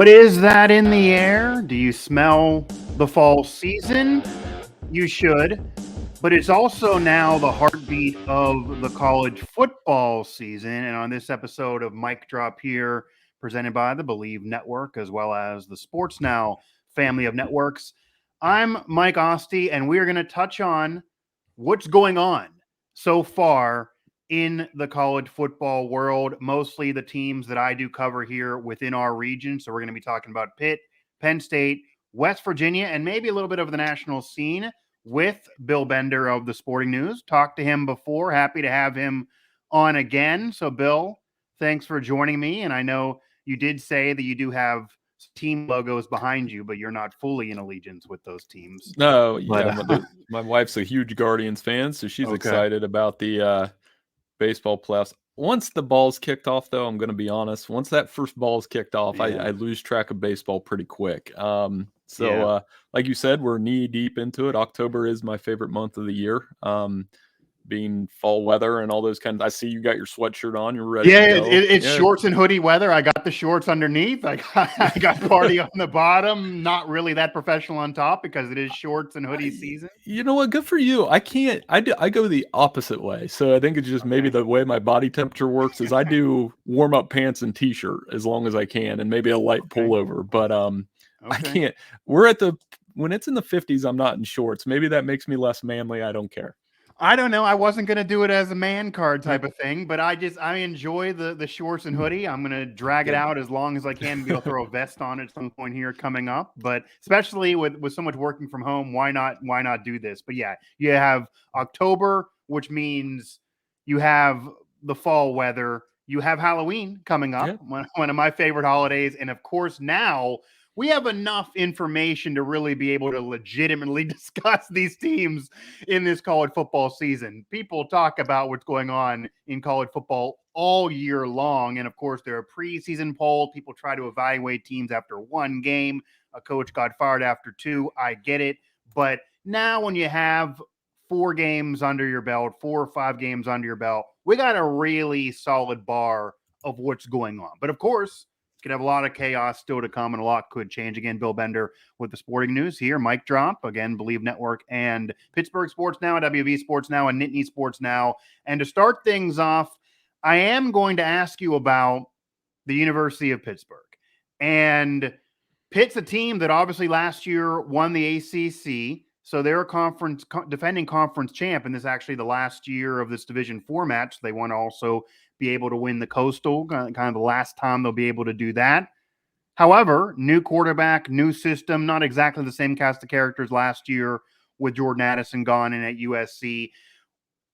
What is that in the air? Do you smell the fall season? You should. But it's also now the heartbeat of the college football season. And on this episode of Mic Drop here, presented by the Believe Network, as well as the Sports Now family of networks, I'm Mike Asti, and we're going to touch on what's going on so far in the college football world, mostly the teams that I do cover here within our region. So we're going to be talking about Pitt, Penn State, West Virginia, and maybe a little bit of the national scene with Bill Bender of the Sporting News. Talked to him before. Happy to have him on again. So, Bill, thanks for joining me. And I know you did say that you do have team logos behind you, but you're not fully in allegiance with those teams. No, But, yeah, my wife's a huge Guardians fan, so she's excited about the baseball playoffs. Once the ball's kicked off, though, I'm going to be honest. Once that first ball's kicked off, I lose track of baseball pretty quick. Like you said, we're knee deep into it. October is my favorite month of the year. Being fall weather and all those kinds. I see you got your sweatshirt on. You're ready. Yeah, to go. It's shorts and hoodie weather. I got the shorts underneath. I got party on the bottom. Not really that professional on top because it is shorts and hoodie season. You know what? Good for you. I can't. I go the opposite way. So I think it's just maybe the way my body temperature works is I do warm up pants and t-shirt as long as I can, and maybe a light pullover. But I can't. When it's in the 50s, I'm not in shorts. Maybe that makes me less manly. I don't care. I don't know. I wasn't going to do it as a man card type of thing, but I enjoy the shorts and hoodie. I'm going to drag it out as long as I can. Maybe I'll throw a vest on at some point here coming up, but especially with so much working from home, why not do this? But yeah, you have October, which means you have the fall weather. You have Halloween coming up, one of my favorite holidays. And of course, now we have enough information to really be able to legitimately discuss these teams in this college football season. People talk about what's going on in college football all year long. And of course, there are preseason polls. People try to evaluate teams after one game. A coach got fired after two. I get it. But now when you have 4 games under your belt, 4 or 5 games under your belt, we got a really solid bar of what's going on. But of course, could have a lot of chaos still to come, and a lot could change. Again, Bill Bender with the Sporting News here. Mic Drop, again, Believe Network and Pittsburgh Sports Now, WVU Sports Now, and Nittany Sports Now. And to start things off, I am going to ask you about the University of Pittsburgh. And Pitt's a team that obviously last year won the ACC. So they're a defending conference champ, and this is actually the last year of this Division 4 match. They want to also be able to win the Coastal, kind of the last time they'll be able to do that. However, new quarterback, new system, not exactly the same cast of characters last year with Jordan Addison gone in at USC.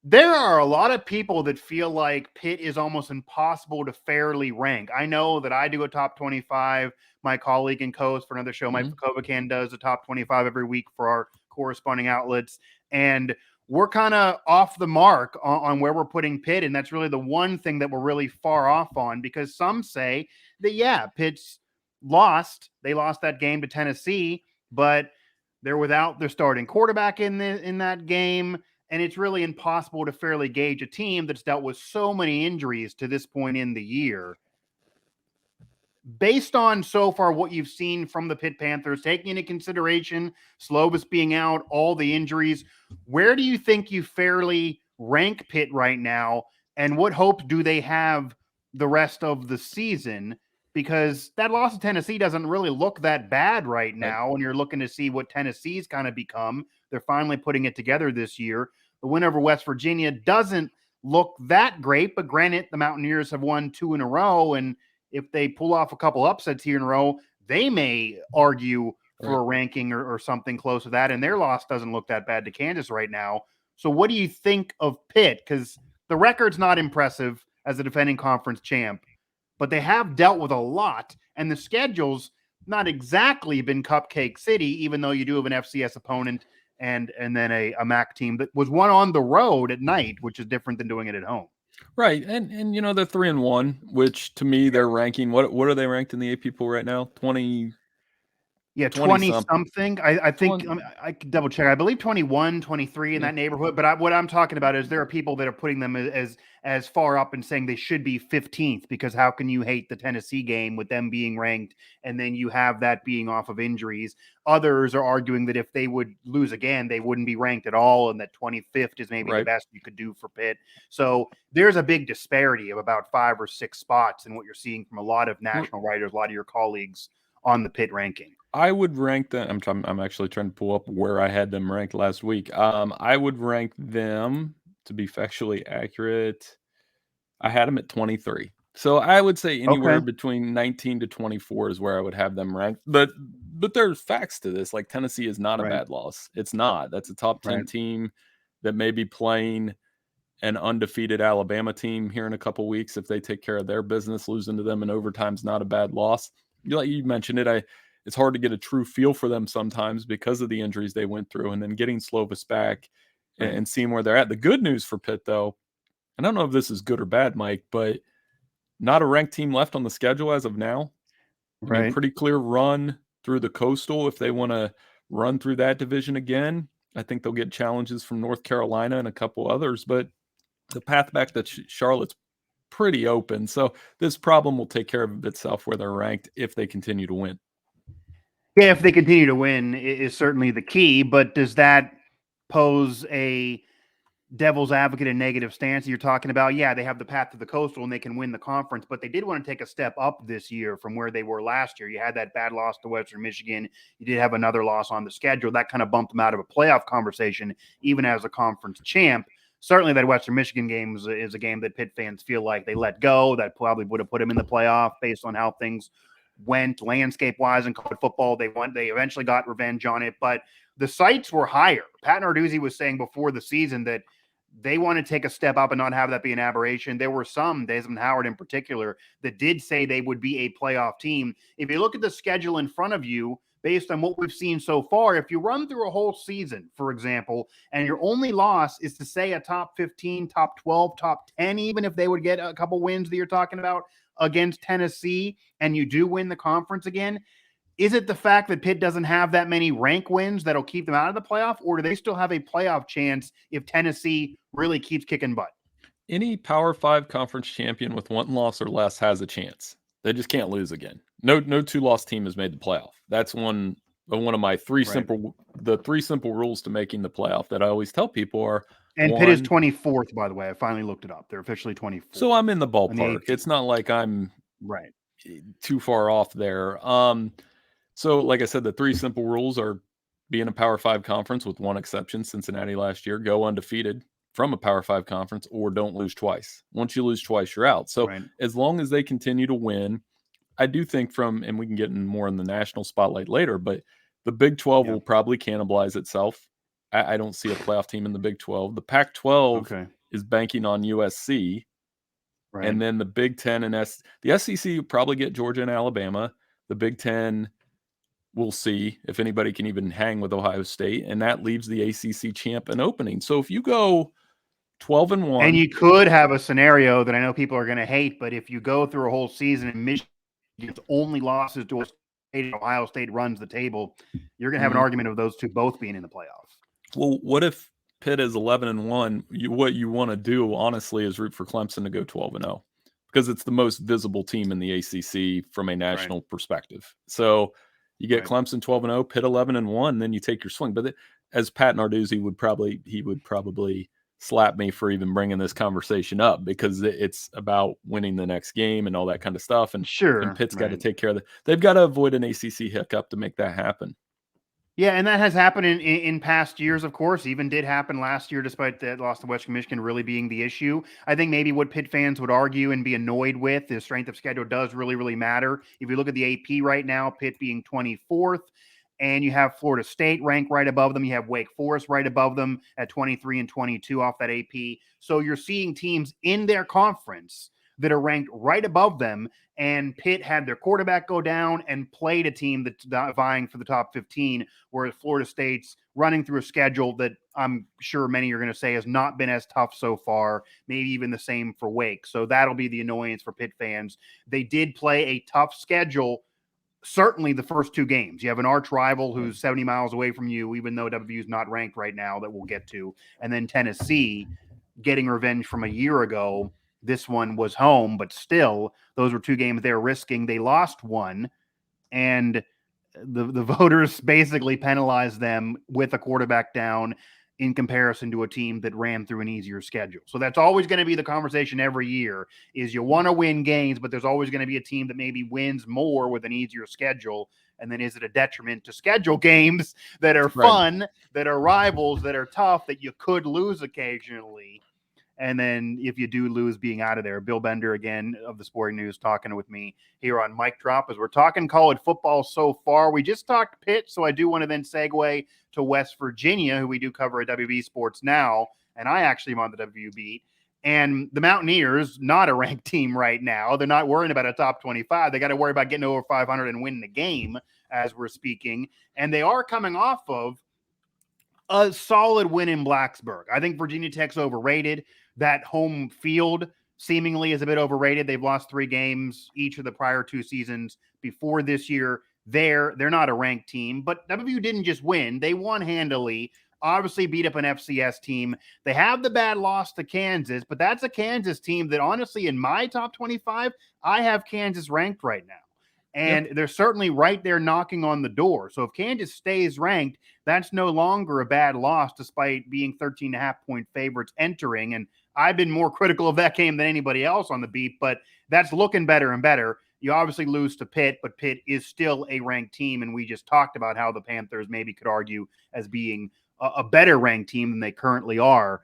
There are a lot of people that feel like Pitt is almost impossible to fairly rank. I know that I do a top 25. My colleague and co-host for another show, Mike Kovacan, does a top 25 every week for our corresponding outlets. And we're kind of off the mark on where we're putting Pitt. And that's really the one thing that we're really far off on, because some say that, yeah, Pitt's lost. They lost that game to Tennessee, but they're without their starting quarterback in that game. And it's really impossible to fairly gauge a team that's dealt with so many injuries to this point in the year. Based on so far what you've seen from the Pitt Panthers, taking into consideration Slovis being out, all the injuries, where do you think you fairly rank Pitt right now? And what hopes do they have the rest of the season? Because that loss to Tennessee doesn't really look that bad right now. And you're looking to see what Tennessee's kind of become. They're finally putting it together this year. The win over West Virginia doesn't look that great, but granted, the Mountaineers have won 2 in a row. And if they pull off a couple upsets here in a row, they may argue for a ranking or something close to that. And their loss doesn't look that bad to Kansas right now. So what do you think of Pitt? Because the record's not impressive as a defending conference champ, but they have dealt with a lot. And the schedule's not exactly been Cupcake City, even though you do have an FCS opponent and then a MAC team that was won on the road at night, which is different than doing it at home. Right. And you know, they're 3-1, which to me, they're ranking. What are they ranked in the AP poll right now? 20. Yeah, 20 something. I think I could double check. I believe 21, 23 in that neighborhood. But what I'm talking about is there are people that are putting them as far up and saying they should be 15th, because how can you hate the Tennessee game with them being ranked and then you have that being off of injuries? Others are arguing that if they would lose again, they wouldn't be ranked at all, and that 25th is maybe the best you could do for Pitt. So there's a big disparity of about 5 or 6 spots in what you're seeing from a lot of national writers, a lot of your colleagues on the Pitt ranking. I would rank them. I'm actually trying to pull up where I had them ranked last week. I would rank them, to be factually accurate, I had them at 23. So I would say anywhere between 19 to 24 is where I would have them ranked. But there's facts to this. Like, Tennessee is not a bad loss. It's not. That's a top 10 team that may be playing an undefeated Alabama team here in a couple weeks if they take care of their business. Losing to them in overtime is not a bad loss. Like you mentioned it, it's hard to get a true feel for them sometimes because of the injuries they went through, and then getting Slovis back and seeing where they're at. The good news for Pitt, though, I don't know if this is good or bad, Mike, but not a ranked team left on the schedule as of now. I mean, pretty clear run through the Coastal if they want to run through that division again. I think they'll get challenges from North Carolina and a couple others, but the path back to Charlotte's pretty open. So this problem will take care of itself where they're ranked if they continue to win. Yeah, if they continue to win is certainly the key, but does that pose a devil's advocate and negative stance that you're talking about? Yeah, they have the path to the Coastal and they can win the conference, but they did want to take a step up this year from where they were last year. You had that bad loss to Western Michigan. You did have another loss on the schedule. That kind of bumped them out of a playoff conversation, even as a conference champ. Certainly that Western Michigan game is a game that Pitt fans feel like they let go. That probably would have put them in the playoff based on how things went landscape-wise in college football. They eventually got revenge on it, but the sights were higher. Pat Narduzzi was saying before the season that they want to take a step up and not have that be an aberration. There were some, Desmond Howard in particular, that did say they would be a playoff team. If you look at the schedule in front of you, based on what we've seen so far, if you run through a whole season, for example, and your only loss is to say a top 15, top 12, top 10, even if they would get a couple wins that you're talking about against Tennessee, and you do win the conference again, is it the fact that Pitt doesn't have that many rank wins that'll keep them out of the playoff, or do they still have a playoff chance if Tennessee really keeps kicking butt? Any Power 5 conference champion with 1 loss or less has a chance. They just can't lose again. No 2-loss team has made the playoff. That's one of my 3 simple rules to making the playoff that I always tell people are. And Pitt is 24th, by the way. I finally looked it up. They're officially 24th. So I'm in the ballpark. It's not like I'm too far off there. So like I said, the 3 simple rules are: be in a Power 5 conference, with one exception, Cincinnati last year, go undefeated from a Power 5 conference, or don't lose twice. Once you lose twice, you're out. So as long as they continue to win, I do think and we can get more in the national spotlight later, but the Big 12 will probably cannibalize itself. I don't see a playoff team in the Big 12. The Pac-12 is banking on USC. And then the Big 10 and the SEC will probably get Georgia and Alabama. The Big 10, we'll see if anybody can even hang with Ohio State. And that leaves the ACC champ an opening. So if you go 12-1. And you could have a scenario that I know people are going to hate, but if you go through a whole season and Michigan's only losses to Ohio State runs the table, you're going to have an argument of those two both being in the playoffs. Well, what if Pitt is 11-1? What you want to do, honestly, is root for Clemson to go 12-0, because it's the most visible team in the ACC from a national perspective. So you get Clemson 12-0, Pitt 11-1, then you take your swing. But as Pat Narduzzi would probably slap me for even bringing this conversation up, because it's about winning the next game and all that kind of stuff. And Pitt's got to take care of they've got to avoid an ACC hiccup to make that happen. Yeah, and that has happened in past years, of course. Even did happen last year, despite that loss to Western Michigan really being the issue. I think maybe what Pitt fans would argue and be annoyed with, the strength of schedule does really, really matter. If you look at the AP right now, Pitt being 24th, and you have Florida State ranked right above them. You have Wake Forest right above them at 23 and 22 off that AP. So you're seeing teams in their conference that are ranked right above them, and Pitt had their quarterback go down and played a team that's vying for the top 15, whereas Florida State's running through a schedule that I'm sure many are going to say has not been as tough so far, maybe even the same for Wake. So that'll be the annoyance for Pitt fans. They did play a tough schedule certainly the first two games. You have an arch rival who's 70 miles away from you, even though WVU is not ranked right now, that we'll get to. And then Tennessee getting revenge from a year ago. This one was home, but still, those were two games they were risking. They lost one, and the voters basically penalized them with a quarterback down in comparison to a team that ran through an easier schedule. So that's always going to be the conversation every year is you want to win games, but there's always going to be a team that maybe wins more with an easier schedule. And then is it a detriment to schedule games that are fun, that are rivals, that are tough, that you could lose occasionally? And then if you do lose, being out of there. Bill Bender, again, of the Sporting News, talking with me here on Mic Drop as we're talking college football so far. We just talked Pitt, so I do want to then segue to West Virginia, who we do cover at WV Sports Now, and I actually am on the WVU beat. And the Mountaineers, not a ranked team right now. They're not worrying about a top 25. They got to worry about getting over 500 and winning the game as we're speaking. And they are coming off of a solid win in Blacksburg. I think Virginia Tech's overrated. That home field seemingly is a bit overrated. They've lost 3 games each of the prior 2 seasons before this year. They're not a ranked team, but WVU didn't just win. They won handily, obviously beat up an FCS team. They have the bad loss to Kansas, but that's a Kansas team that honestly in my top 25, I have Kansas ranked right now. And they're certainly right there knocking on the door. So if Kansas stays ranked, that's no longer a bad loss despite being 13.5-point favorites entering. And I've been more critical of that game than anybody else on the beat, but that's looking better and better. You obviously lose to Pitt, but Pitt is still a ranked team. And we just talked about how the Panthers maybe could argue as being a better ranked team than they currently are.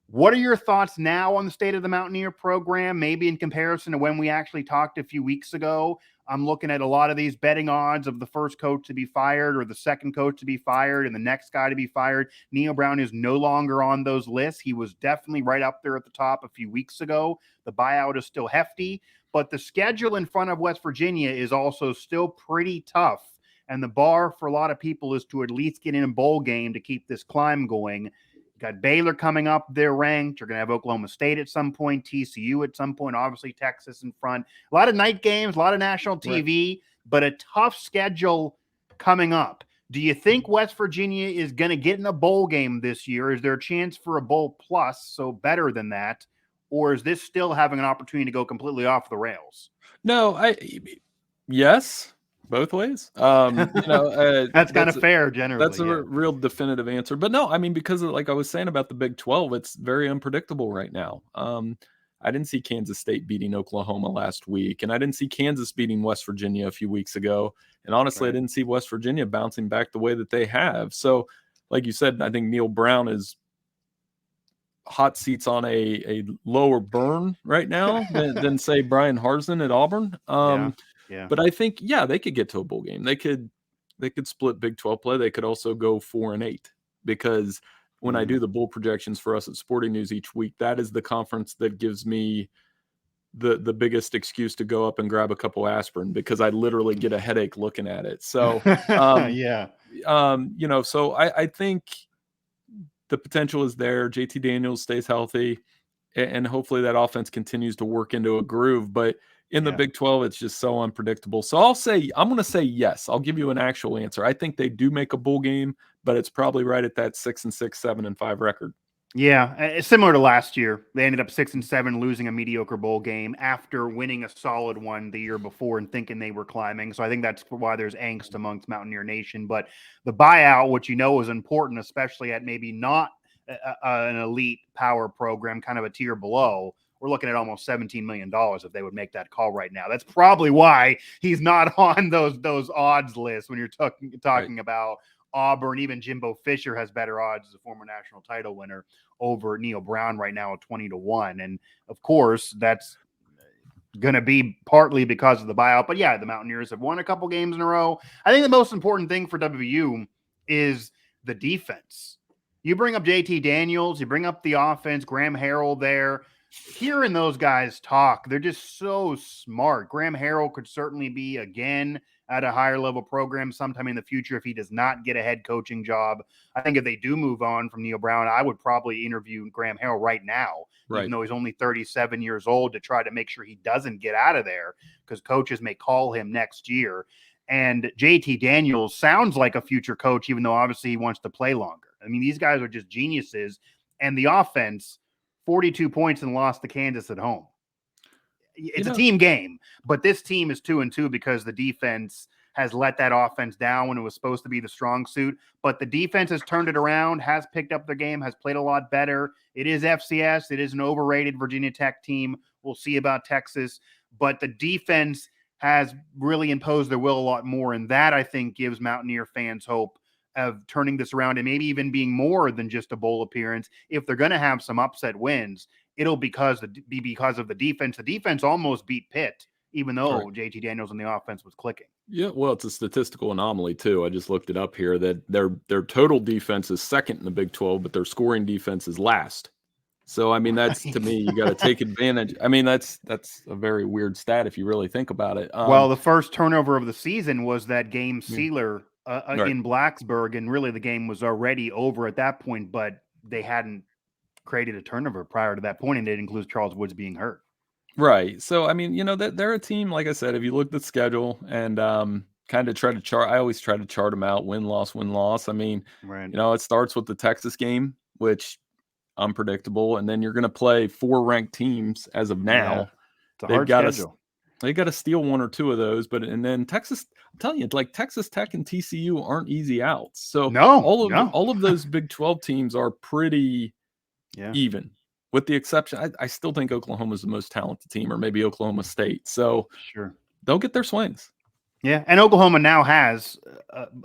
What are your thoughts now on the state of the Mountaineer program, maybe in comparison to when we actually talked a few weeks ago? I'm looking at a lot of these betting odds of the first coach to be fired or the second coach to be fired and the next guy to be fired. Neil Brown is no longer on those lists. He was definitely right up there at the top a few weeks ago. The buyout is still hefty, but the schedule in front of West Virginia is also still pretty tough. And the bar for a lot of people is to at least get in a bowl game to keep this climb going. Got Baylor coming up, they're ranked. You're going to have Oklahoma State at some point, TCU at some point, obviously Texas in front. A lot of night games, a lot of national TV, but a tough schedule coming up. Do you think West Virginia is going to get in a bowl game this year? Is there a chance for a bowl plus, so better than that? Or is this still having an opportunity to go completely off the rails? No, yes. Both ways. That's kind of fair generally. That's a real definitive answer. But no, I mean, because of, like I was saying about the Big 12, it's very unpredictable right now. I didn't see Kansas State beating Oklahoma last week, and I didn't see Kansas beating West Virginia a few weeks ago. And honestly, I didn't see West Virginia bouncing back the way that they have. So, like you said, I think Neil Brown is hot seats on a lower burn right now than say Brian Harsin at Auburn. Yeah. But I think, they could get to a bowl game. They could split Big 12 play. They could also go 4-8 because when I do the bowl projections for us at Sporting News each week, that is the conference that gives me the biggest excuse to go up and grab a couple aspirin because I literally get a headache looking at it. So, so I think the potential is there. JT Daniels stays healthy and hopefully that offense continues to work into a groove. But in the Big 12, it's just so unpredictable. So I'm going to say yes. I'll give you an actual answer. I think they do make a bowl game, but it's probably right at that 6-6, 7-5 record. Yeah, similar to last year. They ended up 6-7, losing a mediocre bowl game after winning a solid one the year before and thinking they were climbing. So I think that's why there's angst amongst Mountaineer Nation. But the buyout, which is important, especially at maybe not an elite power program, kind of a tier below, we're looking at almost $17 million if they would make that call right now. That's probably why he's not on those odds lists when you're talking about Auburn. Even Jimbo Fisher has better odds as a former national title winner over Neil Brown right now at 20-1. And of course, that's going to be partly because of the buyout. But the Mountaineers have won a couple games in a row. I think the most important thing for WVU is the defense. You bring up JT Daniels, you bring up the offense, Graham Harrell there. Hearing those guys talk, they're just so smart. Graham Harrell could certainly be again at a higher level program sometime in the future if he does not get a head coaching job. I think if they do move on from Neil Brown, I would probably interview Graham Harrell right now, even though he's only 37 years old, to try to make sure he doesn't get out of there because coaches may call him next year. And JT Daniels sounds like a future coach, even though obviously he wants to play longer. I mean, these guys are just geniuses. And the offense, 42 points and lost to Kansas at home. It's a team game, but this team is 2-2 because the defense has let that offense down when it was supposed to be the strong suit. But the defense has turned it around, has picked up their game, has played a lot better. It is FCS. It is an overrated Virginia Tech team. We'll see about Texas. But the defense has really imposed their will a lot more. And that, I think, gives Mountaineer fans hope of turning this around and maybe even being more than just a bowl appearance. If they're going to have some upset wins, it'll be because of the defense. The defense almost beat Pitt, even though JT Daniels on the offense was clicking. Yeah, well, it's a statistical anomaly too. I just looked it up here that their total defense is second in the Big 12, but their scoring defense is last. So I mean, that's to me, you got to take advantage. I mean, that's a very weird stat if you really think about it. Well, the first turnover of the season was that game sealer in Blacksburg, and really the game was already over at that point, but they hadn't created a turnover prior to that point, and it includes Charles Woods being hurt. Right. So, I mean, they're a team, like I said, if you look at the schedule and kind of try to chart, I always try to chart them out, win, loss, win, loss. I mean, it starts with the Texas game, which unpredictable, and then you're going to play 4 ranked teams as of now. Yeah. It's a hard schedule. They got to steal 1 or 2 of those, and then Texas, I'm telling you, like Texas Tech and TCU aren't easy outs. So all of those Big 12 teams are pretty even, with the exception, I still think Oklahoma's the most talented team, or maybe Oklahoma State. So they'll get their swings. Yeah, and Oklahoma now has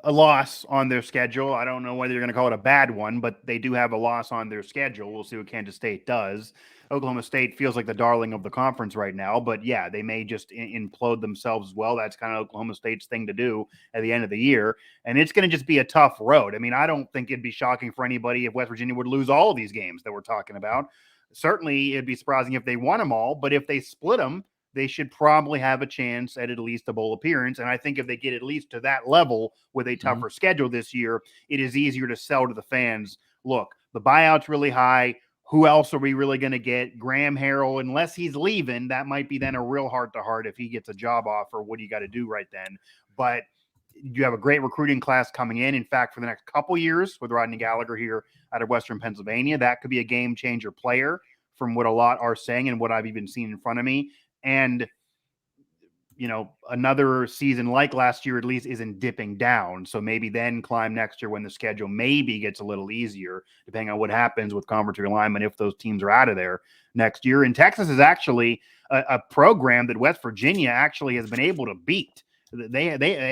a loss on their schedule. I don't know whether you're going to call it a bad one, but they do have a loss on their schedule. We'll see what Kansas State does. Oklahoma State feels like the darling of the conference right now, but yeah, they may just implode themselves as well. That's kind of Oklahoma State's thing to do at the end of the year, and it's going to just be a tough road. I mean, I don't think it'd be shocking for anybody if West Virginia would lose all of these games that we're talking about. Certainly, it'd be surprising if they won them all, but if they split them, they should probably have a chance at least a bowl appearance. And I think if they get at least to that level with a tougher schedule this year, it is easier to sell to the fans. Look, the buyout's really high. Who else are we really going to get? Graham Harrell, unless he's leaving, that might be then a real heart-to-heart if he gets a job offer. What do you got to do right then? But you have a great recruiting class coming in. In fact, for the next couple years with Rodney Gallagher here out of Western Pennsylvania, that could be a game-changer player from what a lot are saying and what I've even seen in front of me. And, another season like last year at least isn't dipping down. So maybe then climb next year when the schedule maybe gets a little easier, depending on what happens with conference realignment if those teams are out of there next year. And Texas is actually a program that West Virginia actually has been able to beat. They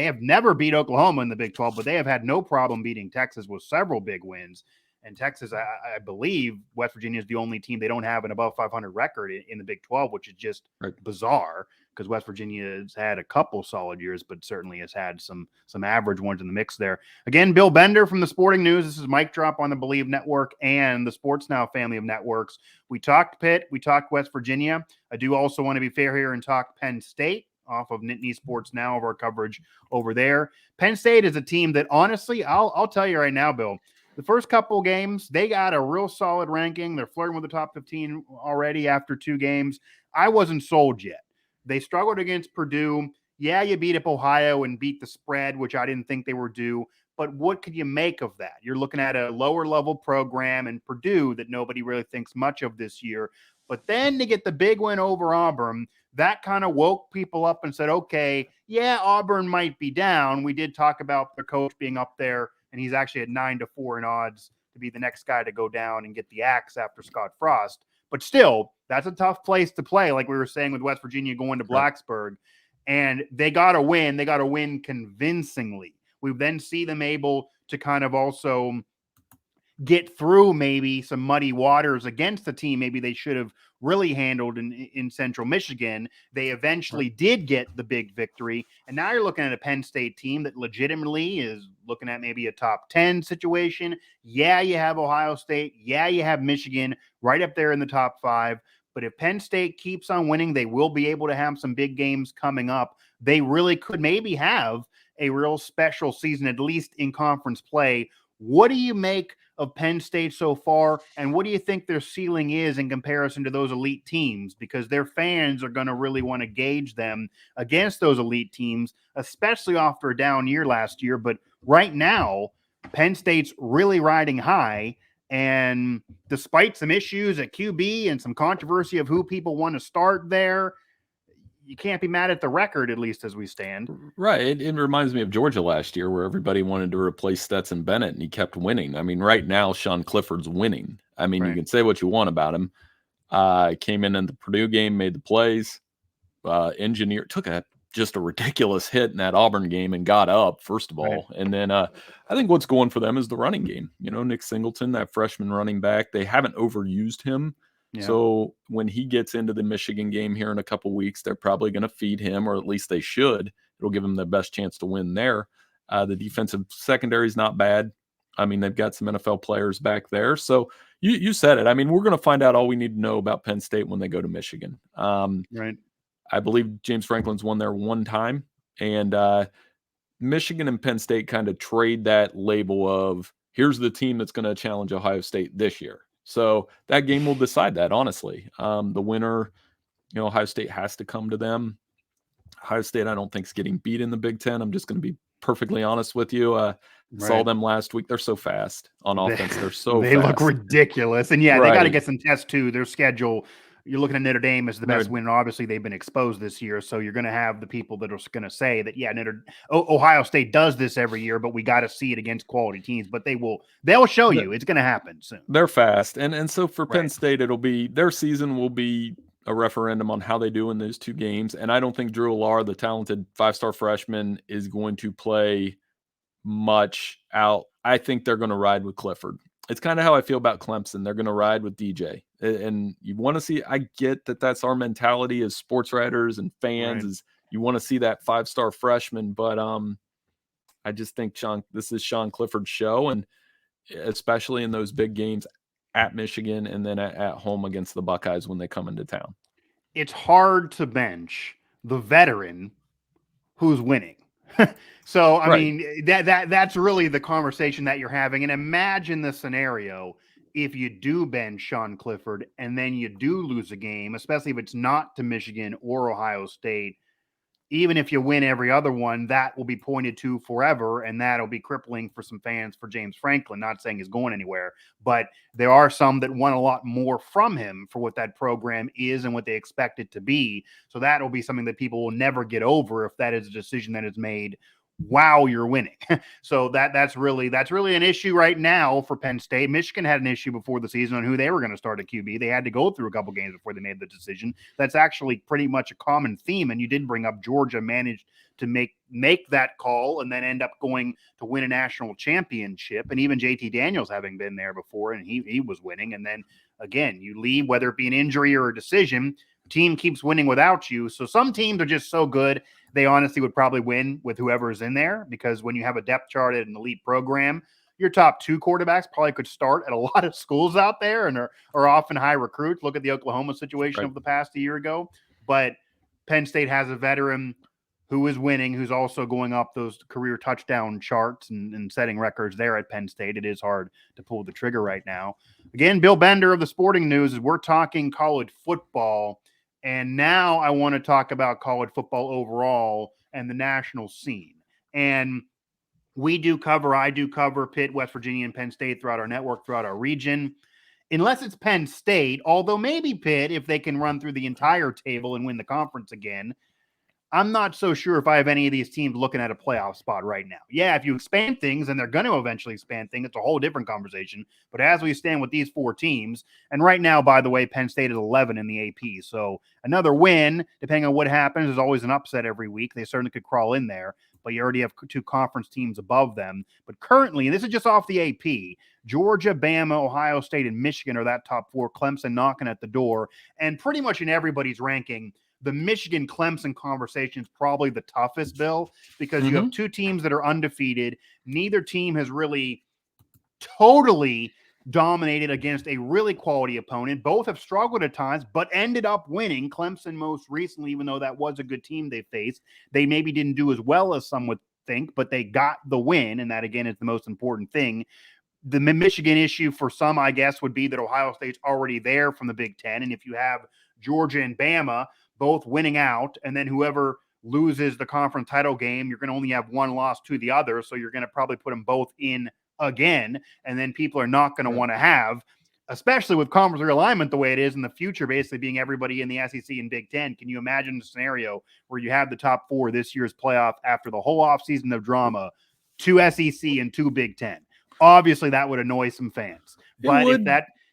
have never beat Oklahoma in the Big 12, but they have had no problem beating Texas with several big wins. And Texas, I believe West Virginia is the only team they don't have an above 500 record in the Big 12, which is just bizarre because West Virginia has had a couple solid years, but certainly has had some average ones in the mix there. Again, Bill Bender from the Sporting News. This is Mic Drop on the Believe Network and the Sports Now family of networks. We talked Pitt. We talked West Virginia. I do also want to be fair here and talk Penn State off of Nittany Sports Now of our coverage over there. Penn State is a team that honestly, I'll tell you right now, Bill, the first couple games, they got a real solid ranking. They're flirting with the top 15 already after 2 games. I wasn't sold yet. They struggled against Purdue. Yeah, you beat up Ohio and beat the spread, which I didn't think they were due. But what could you make of that? You're looking at a lower level program in Purdue that nobody really thinks much of this year. But then to get the big win over Auburn, that kind of woke people up and said, okay, yeah, Auburn might be down. We did talk about the coach being up there, and he's actually at 9-4 in odds to be the next guy to go down and get the axe after Scott Frost. But still, that's a tough place to play, like we were saying with West Virginia going to Blacksburg. And they got to win. They got to win convincingly. We then see them able to kind of also get through maybe some muddy waters against the team maybe they should have really handled in Central Michigan. They eventually did get the big victory. And now you're looking at a Penn State team that legitimately is looking at maybe a top 10 situation. Yeah, you have Ohio State. Yeah, you have Michigan right up there in the top 5. But if Penn State keeps on winning, they will be able to have some big games coming up. They really could maybe have a real special season, at least in conference play. What do you make of Penn State so far? And what do you think their ceiling is in comparison to those elite teams? Because their fans are going to really want to gauge them against those elite teams, especially after a down year last year. But right now, Penn State's really riding high. And despite some issues at QB and some controversy of who people want to start there, you can't be mad at the record, at least as we stand. Right. It reminds me of Georgia last year where everybody wanted to replace Stetson Bennett and he kept winning. I mean, right now, Sean Clifford's winning. I mean, you can say what you want about him. Came in the Purdue game, made the plays, took just a ridiculous hit in that Auburn game and got up, first of all. And then I think what's going for them is the running game. Nick Singleton, that freshman running back, they haven't overused him. Yeah. So when he gets into the Michigan game here in a couple weeks, they're probably going to feed him, or at least they should. It'll give them the best chance to win there. The defensive secondary is not bad. I mean, they've got some NFL players back there. So you said it. I mean, we're going to find out all we need to know about Penn State when they go to Michigan. Right. I believe James Franklin's won there one time. And Michigan and Penn State kind of trade that label of here's the team that's going to challenge Ohio State this year. So that game will decide that, honestly. The winner, Ohio State has to come to them. Ohio State, I don't think, is getting beat in the Big Ten. I'm just going to be perfectly honest with you. Saw them last week. They're so fast on offense. They're so they fast. Look ridiculous. And, they got to get some tests, too. Their schedule, you're looking at Notre Dame as the best win. And obviously, they've been exposed this year. So you're going to have the people that are going to say that, Ohio State does this every year, but we got to see it against quality teams. But they'll show you. It's going to happen soon. They're fast. And so for Penn State, their season will be a referendum on how they do in those two games. And I don't think Drew Allar, the talented 5-star freshman, is going to play much out. I think they're going to ride with Clifford. It's kind of how I feel about Clemson. They're going to ride with DJ. And you want to see, I get that that's our mentality as sports writers and fans, is you want to see that 5-star freshman. But I just think this is Sean Clifford's show, and especially in those big games at Michigan and then at home against the Buckeyes when they come into town. It's hard to bench the veteran who's winning. So, I mean, that's really the conversation that you're having. And imagine the scenario if you do bench Sean Clifford and then you do lose a game, especially if it's not to Michigan or Ohio State. Even if you win every other one, that will be pointed to forever, and that'll be crippling for some fans for James Franklin. Not saying he's going anywhere, but there are some that want a lot more from him for what that program is and what they expect it to be. So that will be something that people will never get over if that is a decision that is made while you're winning. So that's really an issue right now for Penn State. Michigan had an issue before the season on who they were going to start at QB. They had to go through a couple games before they made the decision. That's actually pretty much a common theme. And you did bring up Georgia managed to make that call and then end up going to win a national championship. And even JT Daniels having been there before, and he was winning. And then again, you leave, whether it be an injury or a decision, the team keeps winning without you. So some teams are just so good, they honestly would probably win with whoever is in there, because when you have a depth chart at an elite program, your top 2 quarterbacks probably could start at a lot of schools out there and are often high recruits. Look at the Oklahoma situation of the past a year ago. But Penn State has a veteran who is winning, who's also going up those career touchdown charts and setting records there at Penn State. It is hard to pull the trigger right now. Again, Bill Bender of the Sporting News, we're talking college football. And now I want to talk about college football overall and the national scene. And I do cover Pitt, West Virginia, and Penn State throughout our network, throughout our region. Unless it's Penn State, although maybe Pitt, if they can run through the entire table and win the conference again, I'm not so sure if I have any of these teams looking at a playoff spot right now. Yeah, if you expand things, and they're going to eventually expand things, it's a whole different conversation. But as we stand with these 4 teams, and right now, by the way, Penn State is 11 in the AP. So another win, depending on what happens, is always an upset every week. They certainly could crawl in there, but you already have 2 conference teams above them. But currently, and this is just off the AP, Georgia, Bama, Ohio State, and Michigan are that top 4. Clemson knocking at the door. And pretty much in everybody's ranking, the Michigan-Clemson conversation is probably the toughest, Bill, because you have 2 teams that are undefeated. Neither team has really totally dominated against a really quality opponent. Both have struggled at times, but ended up winning. Clemson most recently, even though that was a good team they faced, they maybe didn't do as well as some would think, but they got the win, and that, again, is the most important thing. the Michigan issue for some, I guess, would be that Ohio State's already there from the Big Ten. And if you have Georgia and Bama both winning out, and then whoever loses the conference title game, you're going to only have one loss to the other. So you're going to probably put them both in again. And then people are not going to want to have, especially with conference realignment the way it is in the future, basically being everybody in the SEC and Big Ten. Can you imagine a scenario where you have the top four this year's playoff after the whole offseason of drama, 2 SEC and 2 Big Ten? Obviously, that would annoy some fans. But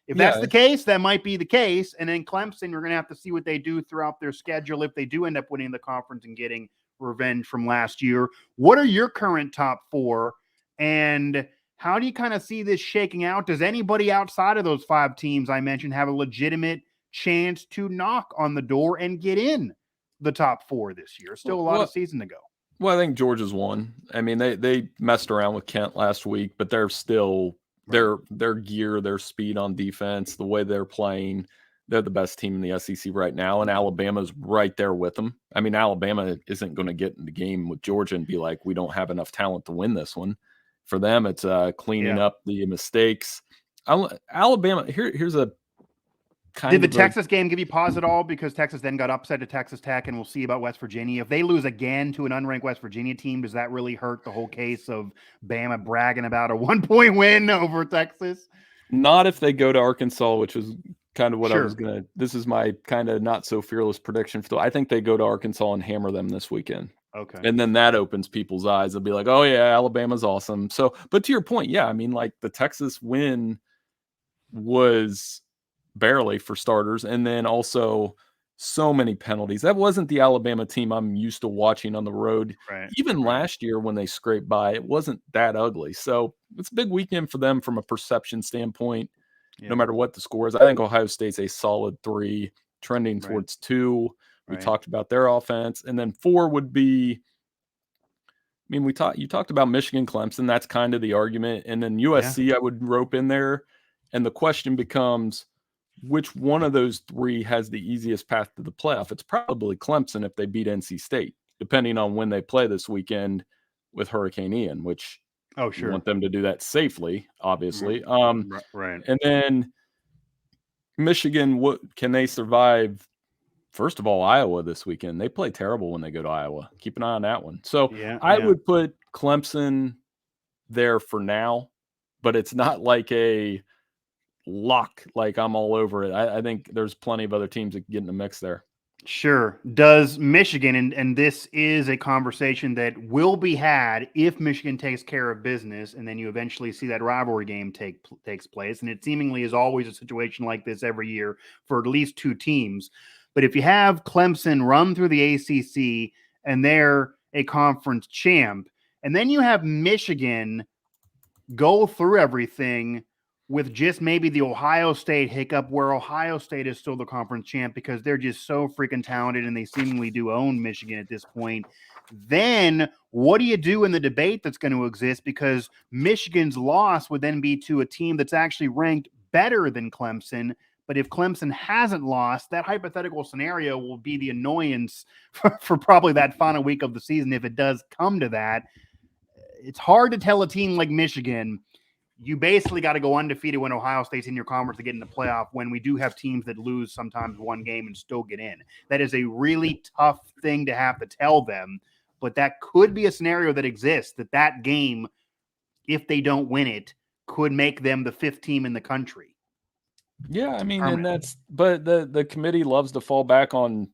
if that's the case, that might be the case. And then Clemson, we're going to have to see what they do throughout their schedule if they do end up winning the conference and getting revenge from last year. What are your current top four? And how do you kind of see this shaking out? Does anybody outside of those 5 teams I mentioned have a legitimate chance to knock on the door and get in the top 4 this year? Still a lot of season to go. Well, I think Georgia's won. I mean, they messed around with Kent last week, but they're still their gear, their speed on defense, the way they're playing, they're the best team in the SEC right now, and Alabama's right there with them. I mean, Alabama isn't going to get in the game with Georgia and be like, we don't have enough talent to win this one. For them, it's cleaning up the mistakes. Alabama, here's a kind Did the of Texas game give you pause at all? Because Texas then got upset to Texas Tech, and we'll see about West Virginia. If they lose again to an unranked West Virginia team, does that really hurt the whole case of Bama bragging about a 1-point win over Texas? Not if they go to Arkansas, which is kind of what I was going to – this is my kind of not so fearless prediction. I think they go to Arkansas and hammer them this weekend. Okay. And then that opens people's eyes. They'll be like, oh, yeah, Alabama's awesome. So, but to your point, yeah, I mean, like the Texas win was barely for starters. And then also so many penalties. That wasn't the Alabama team I'm used to watching on the road. Right. Even last year when they scraped by, it wasn't that ugly. So it's a big weekend for them from a perception standpoint, no matter what the score is. I think Ohio State's a solid 3, trending towards 2. We talked about their offense. And then 4 would be, I mean, you talked about Michigan, Clemson. That's kind of the argument. And then USC, I would rope in there. And the question becomes, which one of those 3 has the easiest path to the playoff? It's probably Clemson if they beat NC State, depending on when they play this weekend with Hurricane Ian, which you want them to do that safely, obviously. Right. And then Michigan, what can they survive? First of all, Iowa this weekend. They play terrible when they go to Iowa. Keep an eye on that one. So I would put Clemson there for now, but it's not like a lock, like I'm all over it. I think there's plenty of other teams that get in the mix there. Sure. Does Michigan, and this is a conversation that will be had if Michigan takes care of business, and then you eventually see that rivalry game takes place. And it seemingly is always a situation like this every year for at least 2 teams. But if you have Clemson run through the ACC and they're a conference champ, and then you have Michigan go through everything with just maybe the Ohio State hiccup where Ohio State is still the conference champ because they're just so freaking talented and they seemingly do own Michigan at this point, then what do you do in the debate that's going to exist? Because Michigan's loss would then be to a team that's actually ranked better than Clemson. But if Clemson hasn't lost, that hypothetical scenario will be the annoyance for probably that final week of the season if it does come to that. It's hard to tell a team like Michigan, you basically got to go undefeated when Ohio State's in your conference to get in the playoff when we do have teams that lose sometimes one game and still get in. That is a really tough thing to have to tell them, but that could be a scenario that exists, that game, if they don't win it, could make them the 5th team in the country. Yeah, I mean, but the committee loves to fall back on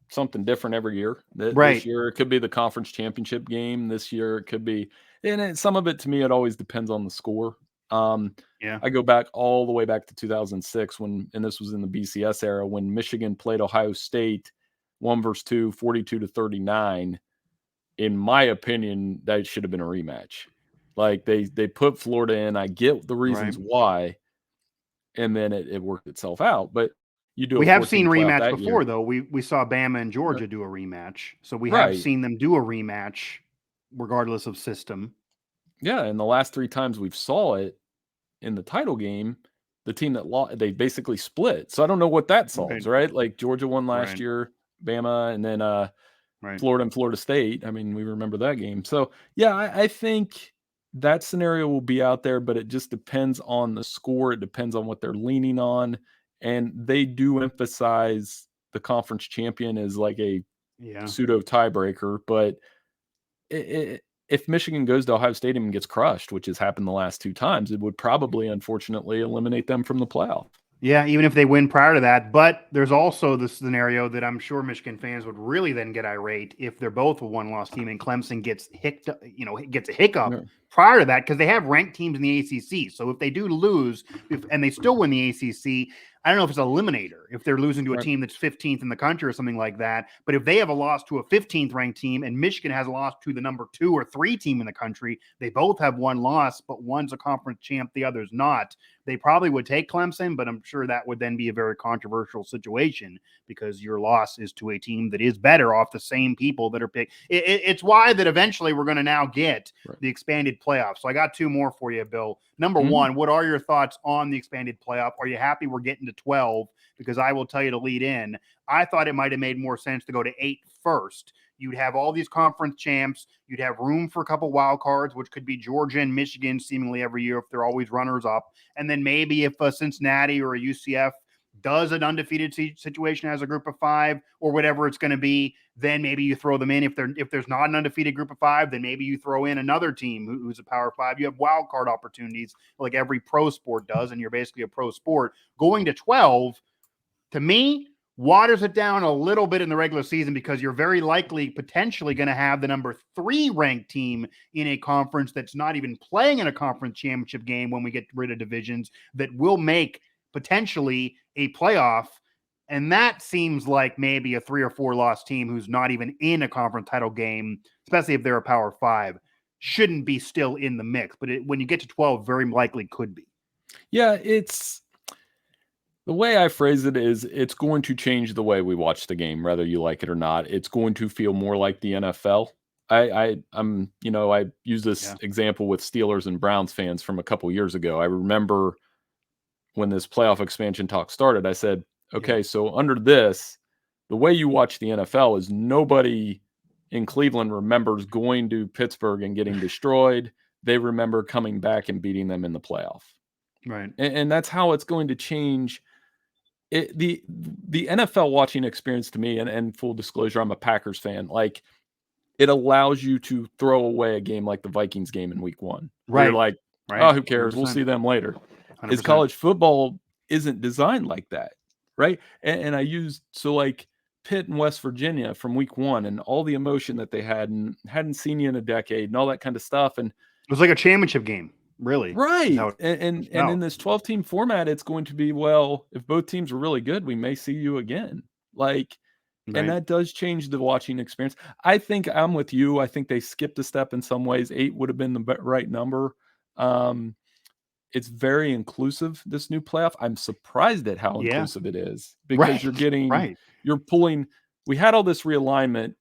something different every year. This year it could be the conference championship game. This year it could be, and some of it to me, it always depends on the score. I go back all the way back to 2006 and this was in the BCS era when Michigan played Ohio State 1-2, 42-39. In my opinion, that should have been a rematch. Like they put Florida in. I get the reasons why. And then it worked itself out. But we have seen rematch before, though. We saw Bama and Georgia do a rematch. So we have seen them do a rematch regardless of system. Yeah, and the last 3 times we've saw it in the title game, the team that lost, they basically split. So I don't know what that solves, right? Like Georgia won last year, Bama, and then Florida and Florida State. I mean, we remember that game. So, yeah, I think that scenario will be out there, but it just depends on the score. It depends on what they're leaning on. And they do emphasize the conference champion as like a pseudo tiebreaker. But if Michigan goes to Ohio Stadium and gets crushed, which has happened the last 2 times, it would probably, unfortunately, eliminate them from the playoff. Yeah, even if they win prior to that. But there's also the scenario that I'm sure Michigan fans would really then get irate if they're both a one-loss team and Clemson gets gets a hiccup prior to that, because they have ranked teams in the ACC. So if they do lose and they still win the ACC, I don't know if it's an eliminator if they're losing to a team that's 15th in the country or something like that. But if they have a loss to a 15th ranked team and Michigan has a loss to the number 2 or 3 team in the country, they both have one loss, but one's a conference champ, the other's not. They probably would take Clemson, but I'm sure that would then be a very controversial situation because your loss is to a team that is better off the same people that are picked. It's why that eventually we're going to now get the expanded playoff. So I got 2 more for you, Bill. Number 1, what are your thoughts on the expanded playoff? Are you happy we're getting to 12? Because I will tell you to lead in, I thought it might have made more sense to go to 8 first. You'd have all these conference champs. You'd have room for a couple wild cards, which could be Georgia and Michigan seemingly every year if they're always runners up. And then maybe if a Cincinnati or a UCF does an undefeated situation as a group of 5 or whatever it's going to be, then maybe you throw them in. If there's not an undefeated group of 5, then maybe you throw in another team who's a Power 5. You have wild card opportunities like every pro sport does, and you're basically a pro sport. Going to 12, to me, waters it down a little bit in the regular season because you're very likely potentially going to have the number 3 ranked team in a conference that's not even playing in a conference championship game when we get rid of divisions that will make potentially a playoff. And that seems like maybe a 3 or 4 loss team who's not even in a conference title game, especially if they're a Power 5, shouldn't be still in the mix. But when you get to 12, very likely could be. Yeah, the way I phrase it is it's going to change the way we watch the game, whether you like it or not. It's going to feel more like the NFL. I use this example with Steelers and Browns fans from a couple years ago. I remember when this playoff expansion talk started, I said, okay, so under this, the way you watch the NFL is nobody in Cleveland remembers going to Pittsburgh and getting destroyed. They remember coming back and beating them in the playoff. Right. And that's how it's going to change. The NFL watching experience to me, and full disclosure, I'm a Packers fan. Like, it allows you to throw away a game like the Vikings game in week 1. Right. You're like, oh, who cares? 100%. We'll see them later. 100%. Is college football isn't designed like that, right? And I used, so like Pitt and West Virginia from week 1 and all the emotion that they had and hadn't seen you in a decade and all that kind of stuff. And it was like a championship game. Really? Right. And in this 12-team format, it's going to be, well, if both teams are really good, we may see you again. Like, and that does change the watching experience. I think I'm with you. I think they skipped a step in some ways. 8 would have been the right number. It's very inclusive, this new playoff. I'm surprised at how inclusive it is because you're pulling, we had all this realignment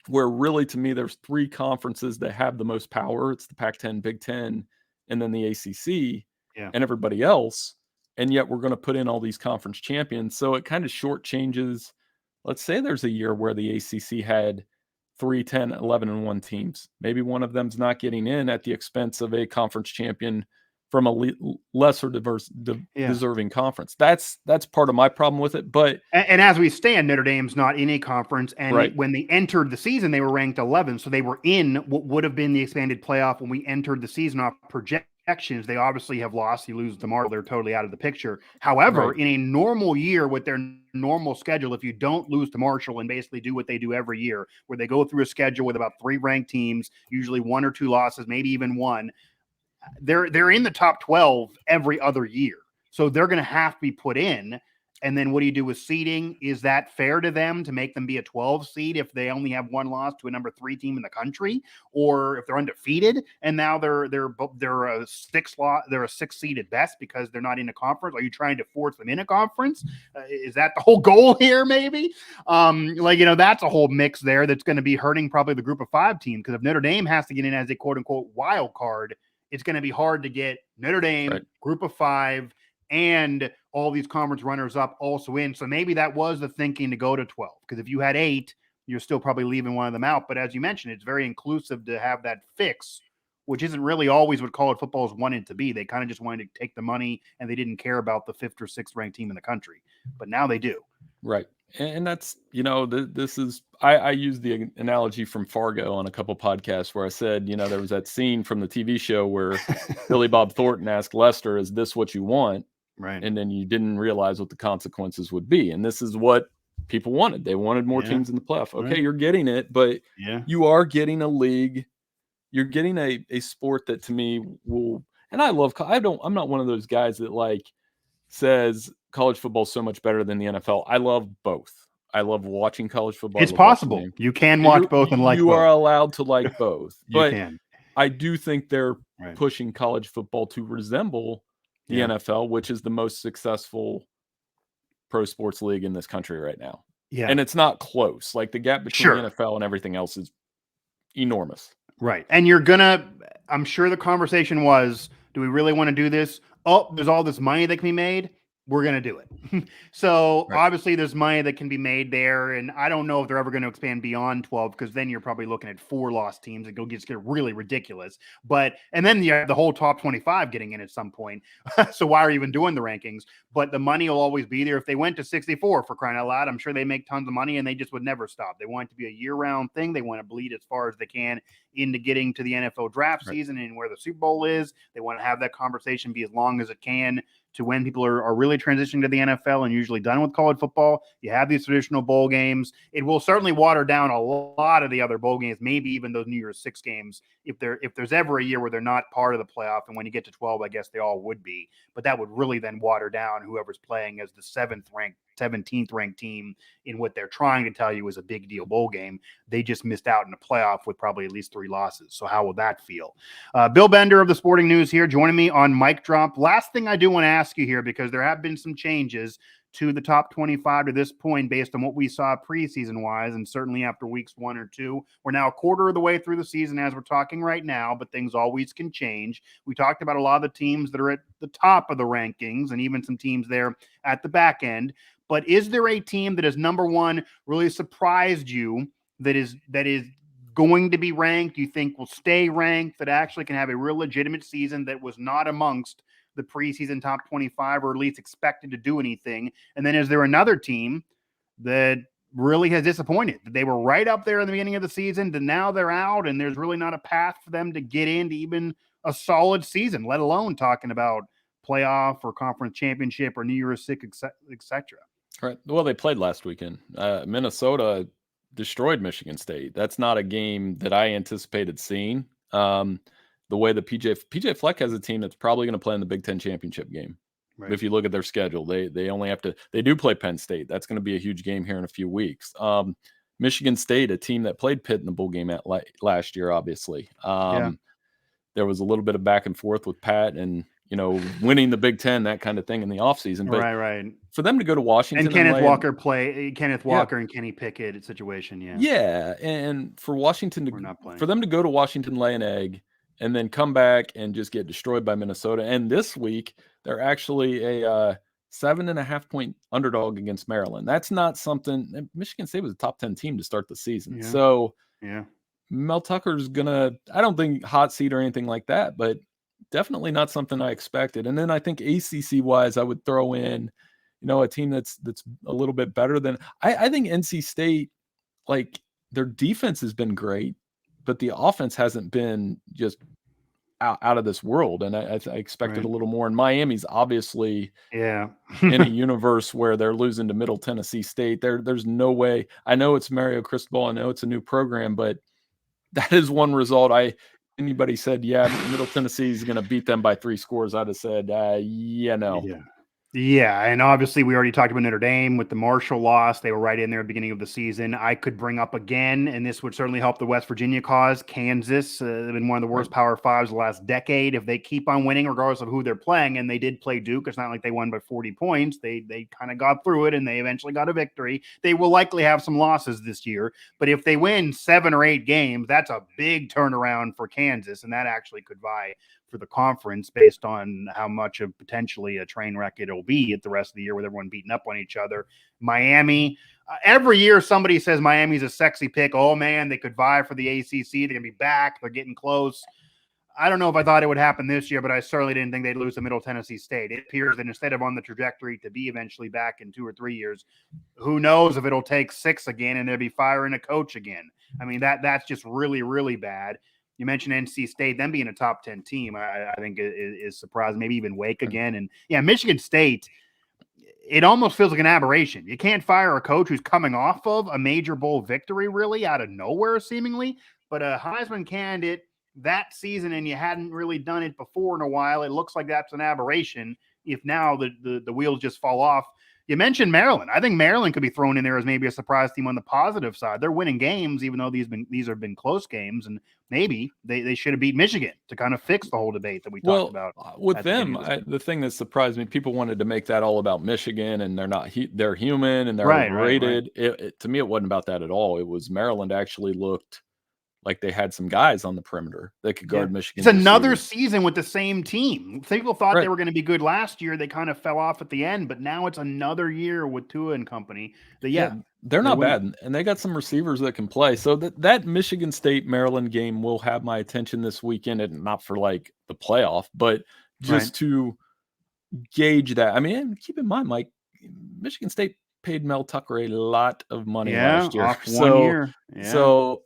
where really, to me, there's 3 conferences that have the most power. It's the Pac-10, Big Ten, and then the ACC and everybody else. And yet we're going to put in all these conference champions. So it kind of shortchanges. Let's say there's a year where the ACC had 3, 10, 11, and 1 teams. Maybe one of them's not getting in at the expense of a conference champion from a lesser deserving conference. That's part of my problem with it. But and as we stand, Notre Dame's not in a conference, and when they entered the season, they were ranked 11, so they were in what would have been the expanded playoff when we entered the season off projections. They obviously have lost. You lose tomorrow, they're totally out of the picture. However, in a normal year with their normal schedule, if you don't lose to Marshall and basically do what they do every year, where they go through a schedule with about 3 ranked teams, usually 1 or 2 losses, maybe even 1. They're in the top 12 every other year. So they're going to have to be put in. And then what do you do with seeding? Is that fair to them to make them be a 12 seed if they only have 1 loss to a number 3 team in the country, or if they're undefeated and now they're a 6 seed at best because they're not in a conference? Are you trying to force them in a conference? Is that the whole goal here? Maybe that's a whole mix there that's going to be hurting probably the group of 5 team, because if Notre Dame has to get in as a quote unquote wild card, it's going to be hard to get Notre Dame, group of 5, and all these conference runners up also in. So maybe that was the thinking to go to 12, because if you had 8, you're still probably leaving one of them out. But as you mentioned, it's very inclusive to have that fix which isn't really always what college football has wanted to be. They kind of just wanted to take the money, and they didn't care about the 5th or 6th ranked team in the country. But now they do. Right. And that's, this is, I use the analogy from Fargo on a couple podcasts where I said, there was that scene from the TV show where Billy Bob Thornton asked Lester, is this what you want? Right. And then you didn't realize what the consequences would be. And this is what people wanted. They wanted more teams in the playoff. Okay, right. You're getting it, but you are getting a league. You're getting a sport that to me will, and I'm not one of those guys that like says college football is so much better than the NFL. I love both. I love watching college football. It's possible. You can watch both and like both. You are allowed to like both. You can. I do think they're pushing college football to resemble the NFL, which is the most successful pro sports league in this country right now. Yeah. And it's not close. Like the gap between the NFL and everything else is enormous. Right. And I'm sure the conversation was, do we really want to do this? Oh, there's all this money that can be made. We're going to do it. So obviously there's money that can be made there. And I don't know if they're ever going to expand beyond 12, because then you're probably looking at 4 lost teams and just get really ridiculous. And then you have the whole top 25 getting in at some point. So why are you even doing the rankings? But the money will always be there. If they went to 64, for crying out loud, I'm sure they make tons of money, and they just would never stop. They want it to be a year-round thing. They want to bleed as far as they can into getting to the NFL draft season and where the Super Bowl is. They want to have that conversation be as long as it can to when people are really transitioning to the NFL and usually done with college football. You have these traditional bowl games. It will certainly water down a lot of the other bowl games, maybe even those New Year's 6 games, if there's ever a year where they're not part of the playoff. And when you get to 12, I guess they all would be. But that would really then water down whoever's playing as the 17th ranked team in what they're trying to tell you is a big deal bowl game. They just missed out in the playoff with probably at least 3 losses. So how will that feel? Bill Bender of the Sporting News here joining me on Mic Drop. Last thing I do want to ask you here, because there have been some changes to the top 25 to this point based on what we saw preseason wise, and certainly after weeks 1 or 2. We're now a quarter of the way through the season as we're talking right now, but things always can change. We talked about a lot of the teams that are at the top of the rankings and even some teams there at the back end. But is there a team that is number one really surprised you that is going to be ranked, you think will stay ranked, that actually can have a real legitimate season that was not amongst the preseason top 25 or at least expected to do anything? And then is there another team that really has disappointed? They were right up there in the beginning of the season, to now they're out and there's really not a path for them to get into even a solid season, let alone talking about playoff or conference championship or New Year's Six, etc. Right. Well, they played last weekend. Minnesota destroyed Michigan State. That's not a game that I anticipated seeing. The way that PJ Fleck has a team that's probably going to play in the Big Ten championship game. Right. If you look at their schedule, they only have to. They do play Penn State. That's going to be a huge game here in a few weeks. Michigan State, a team that played Pitt in the bowl game last year, obviously. There was a little bit of back and forth with Pat and winning the Big Ten, that kind of thing in the offseason. But right. For them to go to Washington and Kenneth Walker and Kenny Pickett situation, and for Washington for them to go to Washington, lay an egg, and then come back and just get destroyed by Minnesota. And this week they're actually a 7.5 point underdog against Maryland. That's not something. Michigan State was a top 10 team to start the season, so Mel Tucker's gonna. I don't think hot seat or anything like that, but definitely not something I expected. And then I think ACC wise, I would throw in, a team that's a little bit better than I think NC State. Like their defense has been great, but the offense hasn't been just out of this world. And I expected a little more. And Miami's obviously in a universe where they're losing to Middle Tennessee State. There's no way. I know it's Mario Cristobal. I know it's a new program, but that is one result. Anybody said, Middle Tennessee is going to beat them by 3 scores, I'd have said, no. Yeah, and obviously we already talked about Notre Dame with the Marshall loss. They were right in there at the beginning of the season. I could bring up again, and this would certainly help the West Virginia cause. Kansas, they've been one of the worst Power Fives the last decade. If they keep on winning, regardless of who they're playing, and they did play Duke, it's not like they won by 40 points. They kind of got through it, and they eventually got a victory. They will likely have some losses this year, but if they win 7 or 8 games, that's a big turnaround for Kansas, and that actually could vie for the conference based on how much of potentially a train wreck it'll be at the rest of the year with everyone beating up on each other. Miami, every year somebody says Miami's a sexy pick. Oh man, they could vie for the ACC. They're gonna be back. They're getting close. I don't know if I thought it would happen this year, but I certainly didn't think they'd lose to Middle Tennessee State. It appears that instead of on the trajectory to be eventually back in 2 or 3 years, who knows if it'll take 6 again and they'll be firing a coach again. I mean, that's just really, really bad. You mentioned NC State, them being a top 10 team, I think is surprising. Maybe even Wake again. And yeah, Michigan State, it almost feels like an aberration. You can't fire a coach who's coming off of a major bowl victory really out of nowhere seemingly, but a Heisman candidate that season and you hadn't really done it before in a while. It looks like that's an aberration if now the wheels just fall off. You mentioned Maryland. I think Maryland could be thrown in there as maybe a surprise team on the positive side. They're winning games, even though these have been close games, and maybe they should have beat Michigan to kind of fix the whole debate that we talked about. With them, the thing that surprised me, people wanted to make that all about Michigan, and they're not. They're human and they're overrated. Right. To me, it wasn't about that at all. It was Maryland actually looked like they had some guys on the perimeter that could guard Michigan. It's another season with the same team. People thought they were going to be good last year. They kind of fell off at the end, but now it's another year with Tua and company. They're not bad, and they got some receivers that can play. So that Michigan State Maryland game will have my attention this weekend, and not for like the playoff, but just to gauge that. I mean, keep in mind, Mike, Michigan State paid Mel Tucker a lot of money last year. Off 1 year. So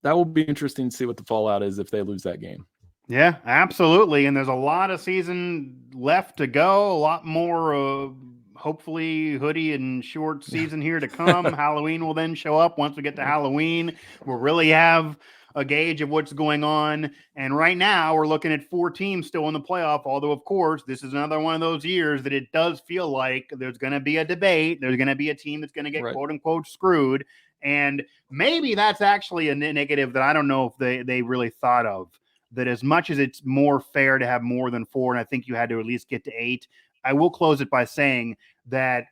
that will be interesting to see what the fallout is if they lose that game. Yeah, absolutely. And there's a lot of season left to go. A lot more, hopefully, hoodie and short season here to come. Halloween will then show up. Once we get to Halloween, we'll really have a gauge of what's going on. And right now, we're looking at 4 teams still in the playoff. Although, of course, this is another one of those years that it does feel like there's going to be a debate. There's going to be a team that's going to get quote unquote screwed. And maybe that's actually a negative that I don't know if they really thought of, that as much as it's more fair to have more than 4, and I think you had to at least get to 8, I will close it by saying that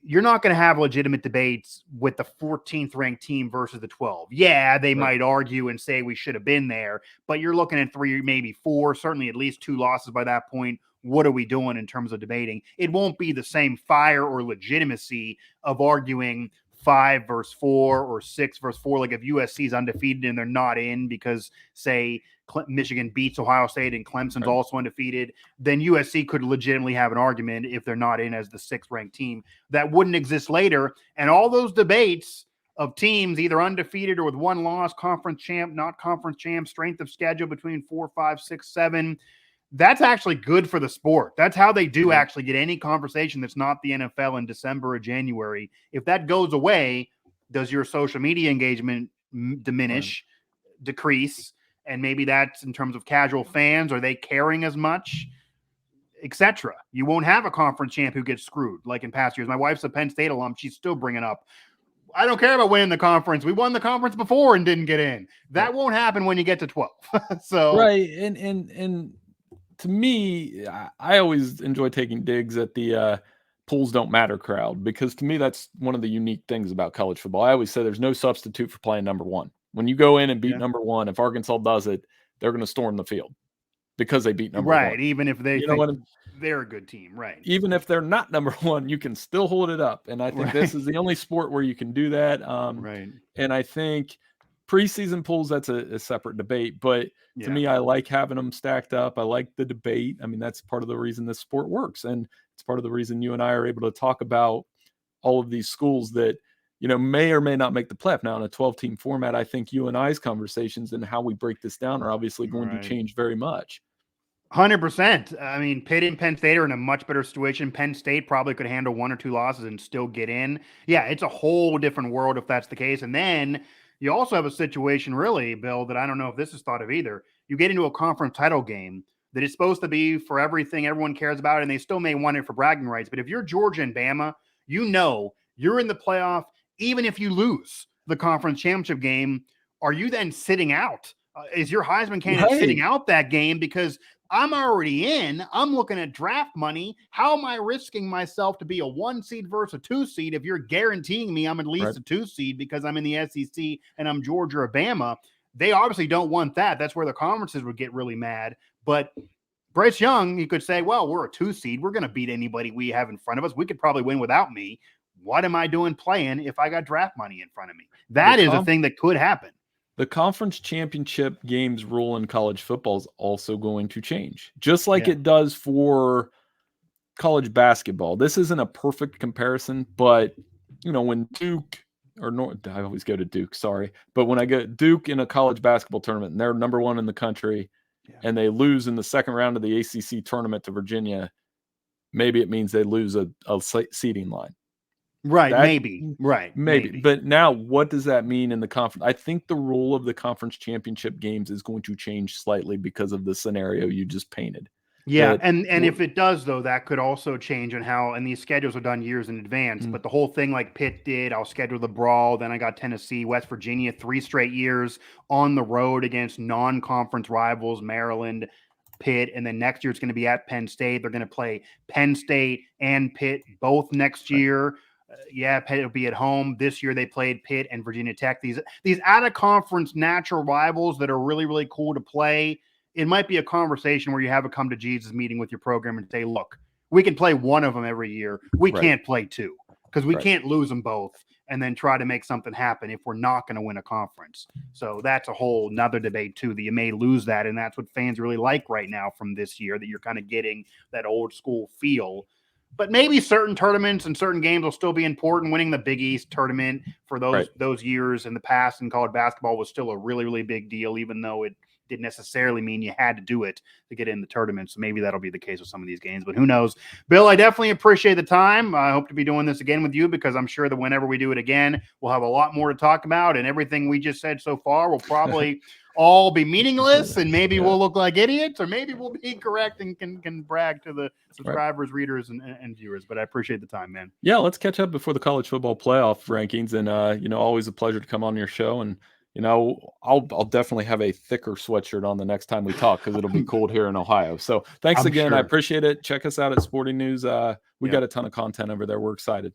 you're not going to have legitimate debates with the 14th ranked team versus the 12. Yeah, they might argue and say we should have been there, but you're looking at 3, maybe 4, certainly at least 2 losses by that point. What are we doing in terms of debating? It won't be the same fire or legitimacy of arguing 5 versus 4 or 6 versus 4. Like if USC is undefeated and they're not in because, say, Michigan beats Ohio State and Clemson's also undefeated, then USC could legitimately have an argument if they're not in as the 6th ranked team. That wouldn't exist later. And all those debates of teams either undefeated or with 1 loss, conference champ, not conference champ, strength of schedule between 4, 5, 6, 7, that's actually good for the sport. That's how they do actually get any conversation that's not the NFL in December or January. If that goes away, does your social media engagement diminish, decrease? And maybe that's in terms of casual fans. Are they caring as much, etc.? You won't have a conference champ who gets screwed like in past years. My wife's a Penn State alum. She's still bringing up, I don't care about winning the conference. We won the conference before and didn't get in. That won't happen when you get to 12. So and to me, I always enjoy taking digs at the polls don't matter crowd, because to me, that's one of the unique things about college football. I always say there's no substitute for playing number 1. When you go in and beat number 1, if Arkansas does it, they're going to storm the field because they beat number 1. Right, even if they think they're a good team, right. Even if they're not number 1, you can still hold it up. And I think this is the only sport where you can do that. And I think preseason polls, that's a separate debate. But to me, I like having them stacked up. I like the debate. I mean, that's part of the reason this sport works. And it's part of the reason you and I are able to talk about all of these schools that, may or may not make the playoff. Now, in a 12-team format, I think you and I's conversations and how we break this down are obviously going to change very much. 100%. I mean, Pitt and Penn State are in a much better situation. Penn State probably could handle 1 or 2 losses and still get in. Yeah, it's a whole different world if that's the case. And then you also have a situation, really, Bill, that I don't know if this is thought of either. You get into a conference title game that is supposed to be for everything everyone cares about, and they still may want it for bragging rights. But if you're Georgia and Bama, you're in the playoff. Even if you lose the conference championship game, are you then sitting out? Is your Heisman candidate sitting out that game? Because I'm already in. I'm looking at draft money. How am I risking myself to be a 1 seed versus a 2 seed if you're guaranteeing me I'm at least a 2 seed because I'm in the SEC and I'm Georgia or Bama? They obviously don't want that. That's where the conferences would get really mad. But Bryce Young, you could say, well, we're a 2 seed. We're going to beat anybody we have in front of us. We could probably win without me. What am I doing playing if I got draft money in front of me? That is a thing that could happen. the conference championship games rule in college football is also going to change, just like it does for college basketball. This isn't a perfect comparison, but when Duke I always go to Duke, sorry, but when I get Duke in a college basketball tournament and they're number 1 in the country and they lose in the second round of the ACC tournament to Virginia, maybe it means they lose a seeding line. Right. Maybe. But now what does that mean in the conference? I think the rule of the conference championship games is going to change slightly because of the scenario you just painted. Yeah, and if it does, though, that could also change on how, and these schedules are done years in advance, but the whole thing like Pitt did, I'll schedule the brawl, then I got Tennessee, West Virginia, 3 straight years on the road against non-conference rivals, Maryland, Pitt, and then next year it's going to be at Penn State. They're going to play Penn State and Pitt both next year. Pitt will be at home. This year they played Pitt and Virginia Tech. These out-of-conference natural rivals that are really, really cool to play. It might be a conversation where you have a come to Jesus meeting with your program and say, look, we can play one of them every year. We can't play 2 because we can't lose them both and then try to make something happen if we're not going to win a conference. So that's a whole nother debate too, that you may lose that. And that's what fans really like right now from this year, that you're kind of getting that old school feel. But maybe certain tournaments and certain games will still be important. Winning the Big East tournament for those years in the past in college basketball was still a really, really big deal, even though it didn't necessarily mean you had to do it to get in the tournament. So maybe that'll be the case with some of these games, but who knows? Bill, I definitely appreciate the time. I hope to be doing this again with you, because I'm sure that whenever we do it again, we'll have a lot more to talk about, and everything we just said so far will probably all be meaningless, and maybe we'll look like idiots, or maybe we'll be correct and can brag to the subscribers, readers, and viewers. But I appreciate the time, man. Yeah, let's catch up before the college football playoff rankings, and always a pleasure to come on your show. And I'll definitely have a thicker sweatshirt on the next time we talk, because it'll be cold here in Ohio. So thanks again. Sure. I appreciate it. Check us out at Sporting News. We got a ton of content over there. We're excited.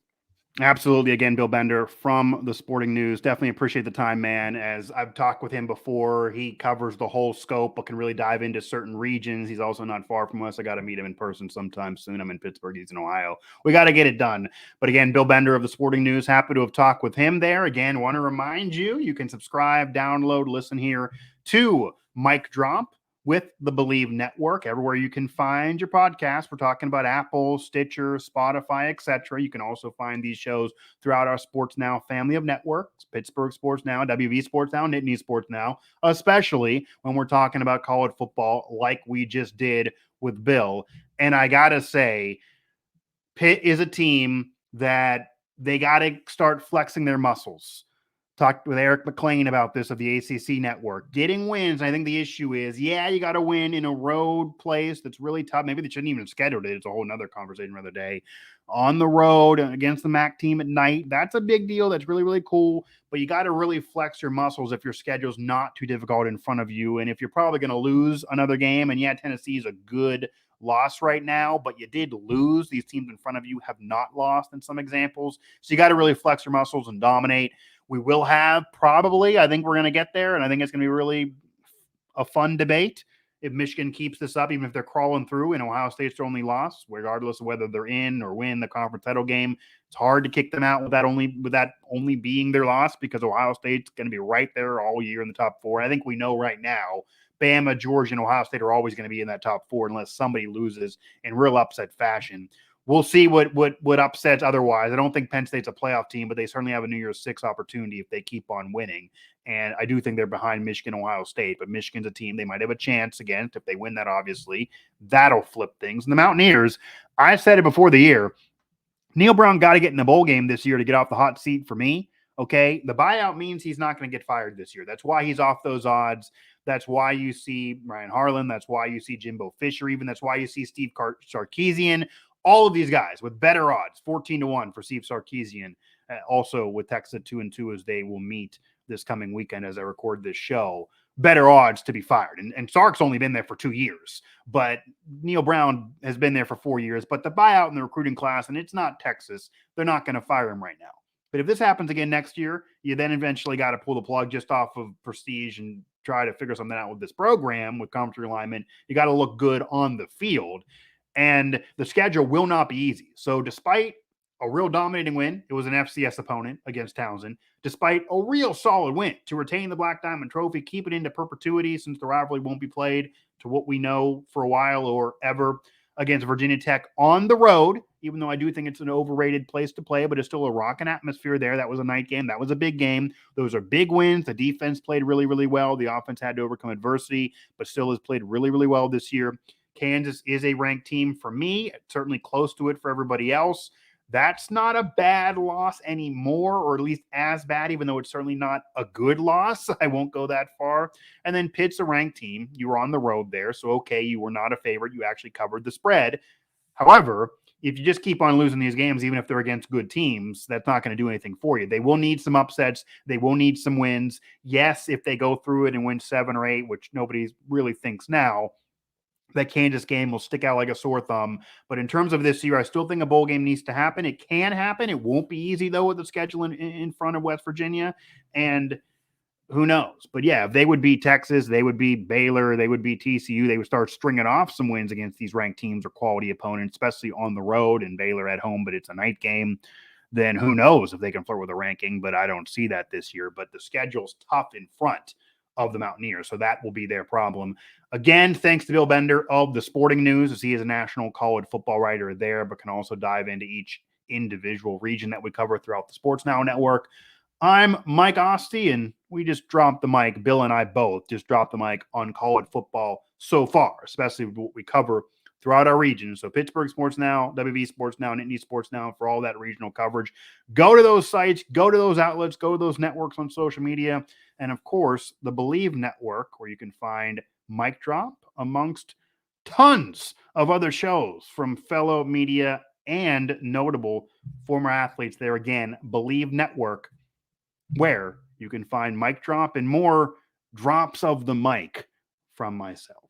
Absolutely. Again, Bill Bender from the Sporting News. Definitely appreciate the time, man. As I've talked with him before, he covers the whole scope, but can really dive into certain regions. He's also not far from us. I got to meet him in person sometime soon. I'm in Pittsburgh. He's in Ohio. We got to get it done. But again, Bill Bender of the Sporting News, happy to have talked with him there. Again, want to remind you, you can subscribe, download, listen here to Mike Drop with the Believe Network, everywhere you can find your podcast. We're talking about Apple, Stitcher, Spotify, etc. You can also find these shows throughout our Sports Now family of networks: Pittsburgh Sports Now, WV Sports Now, Nittany Sports Now, especially when we're talking about college football like we just did with Bill. And I got to say, Pitt is a team that they got to start flexing their muscles. Talked with Eric McLean about this of the ACC network. Getting wins, I think the issue is, you got to win in a road place that's really tough. Maybe they shouldn't even have scheduled it. It's a whole nother conversation another day. On the road against the MAC team at night, that's a big deal. That's really, really cool. But you got to really flex your muscles if your schedule's not too difficult in front of you. And if you're probably going to lose another game, and Tennessee is a good loss right now, but you did lose. These teams in front of you have not lost in some examples. So you got to really flex your muscles and dominate. We will have probably, I think we're going to get there, and I think it's going to be really a fun debate if Michigan keeps this up, even if they're crawling through, and Ohio State's their only loss, regardless of whether they're in or win the conference title game. It's hard to kick them out with that only being their loss, because Ohio State's going to be right there all year in the top 4. I think we know right now Bama, Georgia, and Ohio State are always going to be in that top 4 unless somebody loses in real upset fashion. We'll see what upsets otherwise. I don't think Penn State's a playoff team, but they certainly have a New Year's 6 opportunity if they keep on winning. And I do think they're behind Michigan, Ohio State, but Michigan's a team they might have a chance against. If they win that, obviously, that'll flip things. And the Mountaineers, I said it before the year, Neil Brown got to get in the bowl game this year to get off the hot seat for me. Okay, the buyout means he's not going to get fired this year. That's why he's off those odds. That's why you see Ryan Harlan. That's why you see Jimbo Fisher. Even that's why you see Steve Sarkisian. All of these guys with better odds, 14-1 for Steve Sarkisian. Also with Texas at 2-2 as they will meet this coming weekend as I record this show. Better odds to be fired. And Sark's only been there for 2 years, but Neil Brown has been there for 4 years. But the buyout in the recruiting class, and it's not Texas, they're not going to fire him right now. But if this happens again next year, you then eventually got to pull the plug just off of prestige and try to figure something out with this program with conference realignment. You got to look good on the field. And the schedule will not be easy. So despite a real dominating win. It was an FCS opponent against Townsend, despite a real solid win to retain the Black Diamond Trophy, keep it into perpetuity since the rivalry won't be played to what we know for a while or ever against Virginia Tech on the road, even though I do think it's an overrated place to play, but it's still a rocking atmosphere there. That was a night game. That was a big game. Those are big wins. The defense played really, really well. The offense had to overcome adversity, but still has played really, really well this year. Kansas is a ranked team for me, certainly close to it for everybody else. That's not a bad loss anymore, or at least as bad, even though it's certainly not a good loss. I won't go that far. And then Pitt's a ranked team. You were on the road there. So, okay, you were not a favorite. You actually covered the spread. However, if you just keep on losing these games, even if they're against good teams, that's not going to do anything for you. They will need some upsets. They will need some wins. Yes, if they go through it and win 7 or 8, which nobody really thinks now, that Kansas game will stick out like a sore thumb. But in terms of this year, I still think a bowl game needs to happen. It can happen. It won't be easy, though, with the schedule in front of West Virginia. And who knows? But yeah, if they would beat Texas, they would beat Baylor, they would beat TCU, they would start stringing off some wins against these ranked teams or quality opponents, especially on the road, and Baylor at home, but it's a night game. Then who knows if they can flirt with a ranking, but I don't see that this year. But the schedule's tough in front of the Mountaineers, so that will be their problem. Again, thanks to Bill Bender of the Sporting News, as he is a national college football writer there, but can also dive into each individual region that we cover throughout the Sports Now Network. I'm Mike Asti, and we just dropped the mic. Bill and I both just dropped the mic on college football so far, especially what we cover throughout our region. So Pittsburgh Sports Now, WV Sports Now, and Indy Sports Now for all that regional coverage. Go to those sites, go to those outlets, go to those networks on social media, and of course, the Believe Network, where you can find Mic Drop amongst tons of other shows from fellow media and notable former athletes there. Again, Believe Network, where you can find Mic Drop and more drops of the mic from myself.